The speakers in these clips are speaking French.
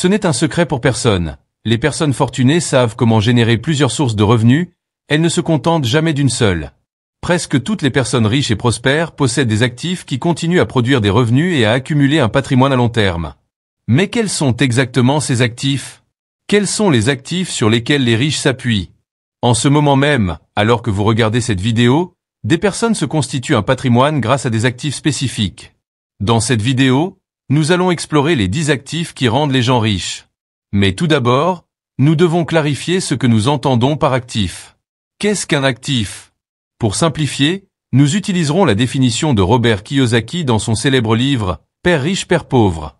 Ce n'est un secret pour personne. Les personnes fortunées savent comment générer plusieurs sources de revenus, elles ne se contentent jamais d'une seule. Presque toutes les personnes riches et prospères possèdent des actifs qui continuent à produire des revenus et à accumuler un patrimoine à long terme. Mais quels sont exactement ces actifs ? Quels sont les actifs sur lesquels les riches s'appuient ? En ce moment même, alors que vous regardez cette vidéo, des personnes se constituent un patrimoine grâce à des actifs spécifiques. Dans cette vidéo, nous allons explorer les 10 actifs qui rendent les gens riches. Mais tout d'abord, nous devons clarifier ce que nous entendons par actif. Qu'est-ce qu'un actif ? Pour simplifier, nous utiliserons la définition de Robert Kiyosaki dans son célèbre livre « Père riche, Père pauvre ».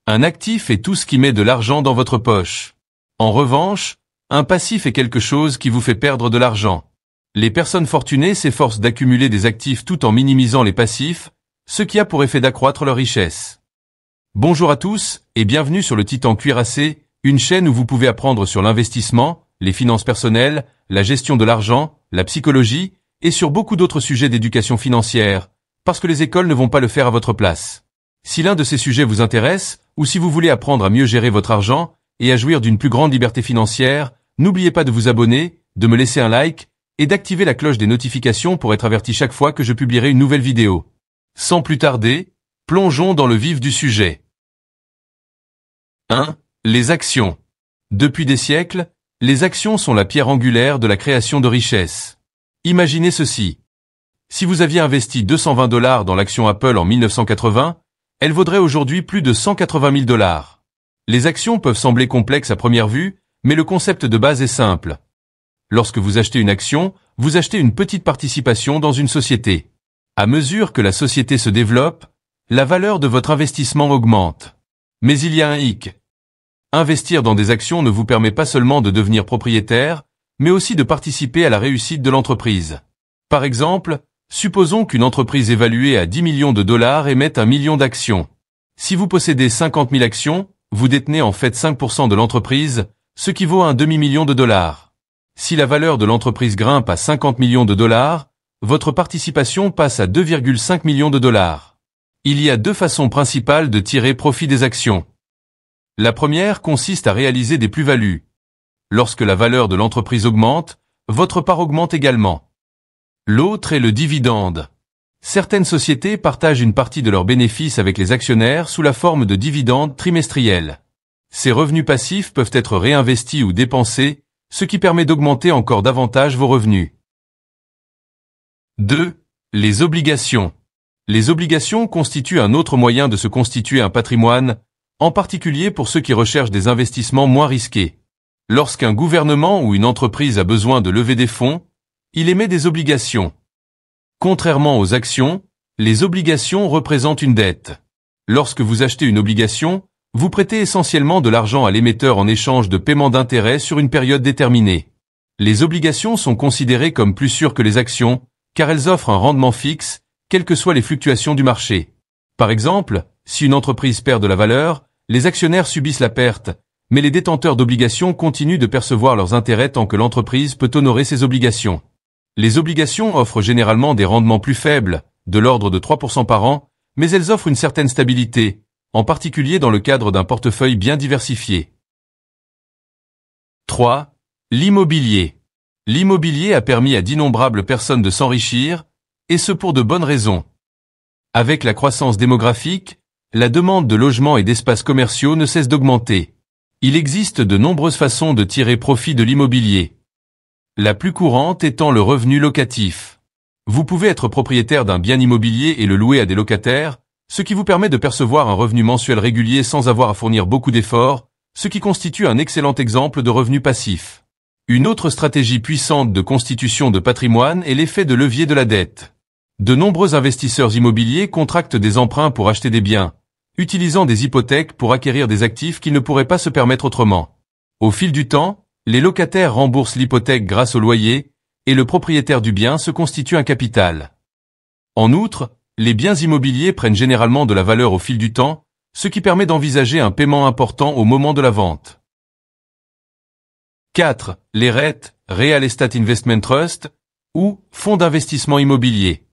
Un actif est tout ce qui met de l'argent dans votre poche. En revanche, un passif est quelque chose qui vous fait perdre de l'argent. Les personnes fortunées s'efforcent d'accumuler des actifs tout en minimisant les passifs, ce qui a pour effet d'accroître leur richesse. Bonjour à tous et bienvenue sur le Titan Cuirassé, une chaîne où vous pouvez apprendre sur l'investissement, les finances personnelles, la gestion de l'argent, la psychologie et sur beaucoup d'autres sujets d'éducation financière, parce que les écoles ne vont pas le faire à votre place. Si l'un de ces sujets vous intéresse, ou si vous voulez apprendre à mieux gérer votre argent et à jouir d'une plus grande liberté financière, n'oubliez pas de vous abonner, de me laisser un like et d'activer la cloche des notifications pour être averti chaque fois que je publierai une nouvelle vidéo. Sans plus tarder, plongeons dans le vif du sujet. 1. Les actions. Depuis des siècles, les actions sont la pierre angulaire de la création de richesses. Imaginez ceci. Si vous aviez investi $220 dans l'action Apple en 1980, elle vaudrait aujourd'hui plus de $180 000. Les actions peuvent sembler complexes à première vue, mais le concept de base est simple. Lorsque vous achetez une action, vous achetez une petite participation dans une société. À mesure que la société se développe, la valeur de votre investissement augmente. Mais il y a un hic. Investir dans des actions ne vous permet pas seulement de devenir propriétaire, mais aussi de participer à la réussite de l'entreprise. Par exemple, supposons qu'une entreprise évaluée à $10 millions émette 1 million d'actions. Si vous possédez 50 000 actions, vous détenez en fait 5% de l'entreprise, ce qui vaut un demi-million de dollars. Si la valeur de l'entreprise grimpe à 50 millions de dollars, votre participation passe à 2,5 millions de dollars. Il y a deux façons principales de tirer profit des actions. La première consiste à réaliser des plus-values. Lorsque la valeur de l'entreprise augmente, votre part augmente également. L'autre est le dividende. Certaines sociétés partagent une partie de leurs bénéfices avec les actionnaires sous la forme de dividendes trimestriels. Ces revenus passifs peuvent être réinvestis ou dépensés, ce qui permet d'augmenter encore davantage vos revenus. 2. Les obligations. Les obligations constituent un autre moyen de se constituer un patrimoine, en particulier pour ceux qui recherchent des investissements moins risqués. Lorsqu'un gouvernement ou une entreprise a besoin de lever des fonds, il émet des obligations. Contrairement aux actions, les obligations représentent une dette. Lorsque vous achetez une obligation, vous prêtez essentiellement de l'argent à l'émetteur en échange de paiement d'intérêts sur une période déterminée. Les obligations sont considérées comme plus sûres que les actions, car elles offrent un rendement fixe, quelles que soient les fluctuations du marché. Par exemple, si une entreprise perd de la valeur, les actionnaires subissent la perte, mais les détenteurs d'obligations continuent de percevoir leurs intérêts tant que l'entreprise peut honorer ses obligations. Les obligations offrent généralement des rendements plus faibles, de l'ordre de 3% par an, mais elles offrent une certaine stabilité, en particulier dans le cadre d'un portefeuille bien diversifié. 3. L'immobilier. L'immobilier a permis à d'innombrables personnes de s'enrichir, et ce pour de bonnes raisons. Avec la croissance démographique, la demande de logements et d'espaces commerciaux ne cesse d'augmenter. Il existe de nombreuses façons de tirer profit de l'immobilier. La plus courante étant le revenu locatif. Vous pouvez être propriétaire d'un bien immobilier et le louer à des locataires, ce qui vous permet de percevoir un revenu mensuel régulier sans avoir à fournir beaucoup d'efforts, ce qui constitue un excellent exemple de revenu passif. Une autre stratégie puissante de constitution de patrimoine est l'effet de levier de la dette. De nombreux investisseurs immobiliers contractent des emprunts pour acheter des biens, utilisant des hypothèques pour acquérir des actifs qu'ils ne pourraient pas se permettre autrement. Au fil du temps, les locataires remboursent l'hypothèque grâce au loyer, et le propriétaire du bien se constitue un capital. En outre, les biens immobiliers prennent généralement de la valeur au fil du temps, ce qui permet d'envisager un paiement important au moment de la vente. 4. Les REIT, Real Estate Investment Trust, ou fonds d'investissement immobilier.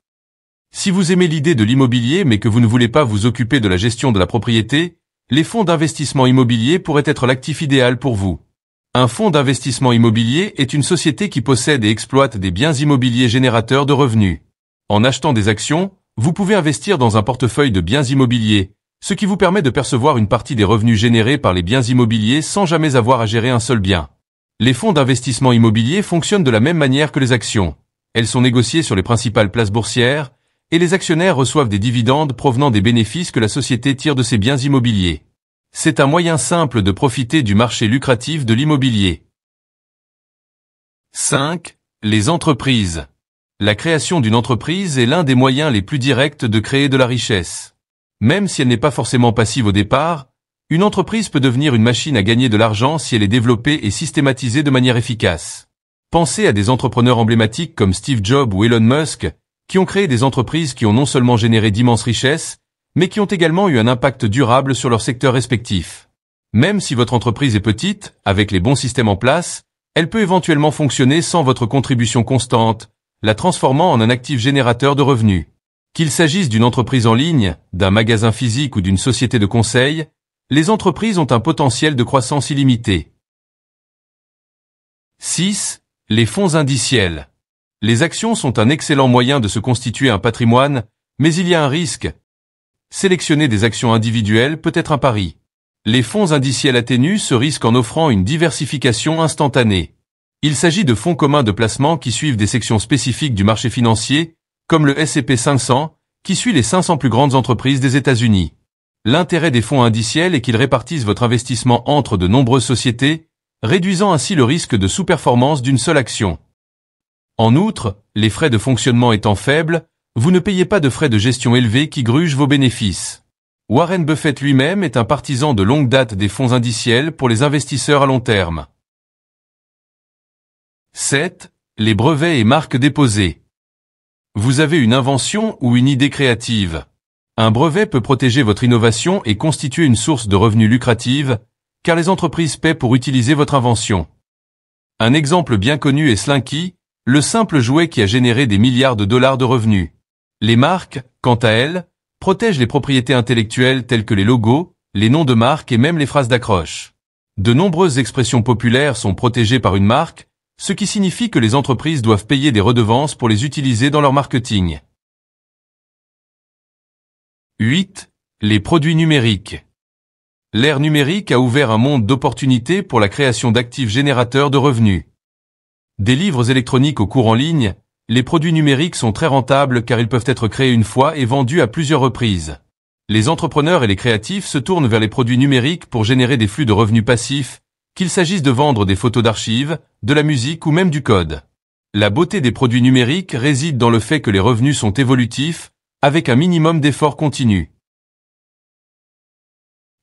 Si vous aimez l'idée de l'immobilier mais que vous ne voulez pas vous occuper de la gestion de la propriété, les fonds d'investissement immobilier pourraient être l'actif idéal pour vous. Un fonds d'investissement immobilier est une société qui possède et exploite des biens immobiliers générateurs de revenus. En achetant des actions, vous pouvez investir dans un portefeuille de biens immobiliers, ce qui vous permet de percevoir une partie des revenus générés par les biens immobiliers sans jamais avoir à gérer un seul bien. Les fonds d'investissement immobilier fonctionnent de la même manière que les actions. Elles sont négociées sur les principales places boursières, et les actionnaires reçoivent des dividendes provenant des bénéfices que la société tire de ses biens immobiliers. C'est un moyen simple de profiter du marché lucratif de l'immobilier. 5. Les entreprises. La création d'une entreprise est l'un des moyens les plus directs de créer de la richesse. Même si elle n'est pas forcément passive au départ, une entreprise peut devenir une machine à gagner de l'argent si elle est développée et systématisée de manière efficace. Pensez à des entrepreneurs emblématiques comme Steve Jobs ou Elon Musk, qui ont créé des entreprises qui ont non seulement généré d'immenses richesses, mais qui ont également eu un impact durable sur leur secteur respectif. Même si votre entreprise est petite, avec les bons systèmes en place, elle peut éventuellement fonctionner sans votre contribution constante, la transformant en un actif générateur de revenus. Qu'il s'agisse d'une entreprise en ligne, d'un magasin physique ou d'une société de conseil, les entreprises ont un potentiel de croissance illimité. 6. Les fonds indiciels. Les actions sont un excellent moyen de se constituer un patrimoine, mais il y a un risque. Sélectionner des actions individuelles peut être un pari. Les fonds indiciels atténuent ce risque en offrant une diversification instantanée. Il s'agit de fonds communs de placement qui suivent des sections spécifiques du marché financier, comme le S&P 500, qui suit les 500 plus grandes entreprises des États-Unis. L'intérêt des fonds indiciels est qu'ils répartissent votre investissement entre de nombreuses sociétés, réduisant ainsi le risque de sous-performance d'une seule action. En outre, les frais de fonctionnement étant faibles, vous ne payez pas de frais de gestion élevés qui grugent vos bénéfices. Warren Buffett lui-même est un partisan de longue date des fonds indiciels pour les investisseurs à long terme. 7. Les brevets et marques déposées. Vous avez une invention ou une idée créative. Un brevet peut protéger votre innovation et constituer une source de revenus lucrative, car les entreprises paient pour utiliser votre invention. Un exemple bien connu est Slinky, le simple jouet qui a généré des milliards de dollars de revenus. Les marques, quant à elles, protègent les propriétés intellectuelles telles que les logos, les noms de marque et même les phrases d'accroche. De nombreuses expressions populaires sont protégées par une marque, ce qui signifie que les entreprises doivent payer des redevances pour les utiliser dans leur marketing. 8. Les produits numériques. L'ère numérique a ouvert un monde d'opportunités pour la création d'actifs générateurs de revenus. Des livres électroniques au cours en ligne, les produits numériques sont très rentables car ils peuvent être créés une fois et vendus à plusieurs reprises. Les entrepreneurs et les créatifs se tournent vers les produits numériques pour générer des flux de revenus passifs, qu'il s'agisse de vendre des photos d'archives, de la musique ou même du code. La beauté des produits numériques réside dans le fait que les revenus sont évolutifs, avec un minimum d'efforts continus.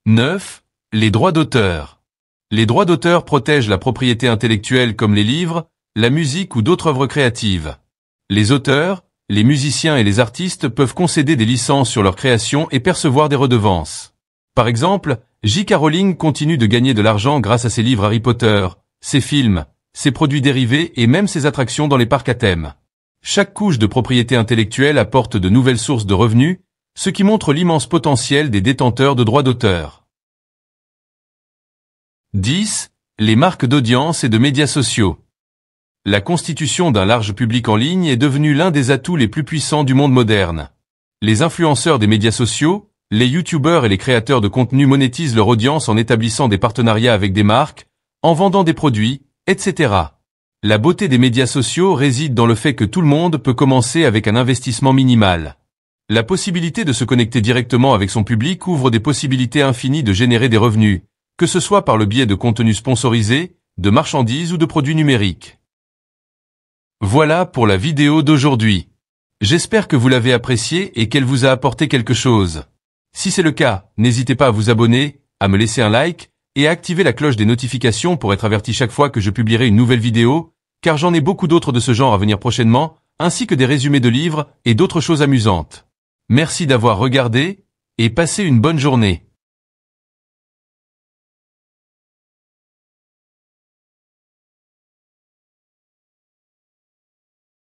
9. Les droits d'auteur. Les droits d'auteur protègent la propriété intellectuelle comme les livres, la musique ou d'autres œuvres créatives. Les auteurs, les musiciens et les artistes peuvent concéder des licences sur leurs créations et percevoir des redevances. Par exemple, J.K. Rowling continue de gagner de l'argent grâce à ses livres Harry Potter, ses films, ses produits dérivés et même ses attractions dans les parcs à thème. Chaque couche de propriété intellectuelle apporte de nouvelles sources de revenus, ce qui montre l'immense potentiel des détenteurs de droits d'auteur. 10. Les marques d'audience et de médias sociaux. La constitution d'un large public en ligne est devenue l'un des atouts les plus puissants du monde moderne. Les influenceurs des médias sociaux, les youtubeurs et les créateurs de contenu monétisent leur audience en établissant des partenariats avec des marques, en vendant des produits, etc. La beauté des médias sociaux réside dans le fait que tout le monde peut commencer avec un investissement minimal. La possibilité de se connecter directement avec son public ouvre des possibilités infinies de générer des revenus, que ce soit par le biais de contenus sponsorisés, de marchandises ou de produits numériques. Voilà pour la vidéo d'aujourd'hui. J'espère que vous l'avez appréciée et qu'elle vous a apporté quelque chose. Si c'est le cas, n'hésitez pas à vous abonner, à me laisser un like et à activer la cloche des notifications pour être averti chaque fois que je publierai une nouvelle vidéo, car j'en ai beaucoup d'autres de ce genre à venir prochainement, ainsi que des résumés de livres et d'autres choses amusantes. Merci d'avoir regardé et passez une bonne journée.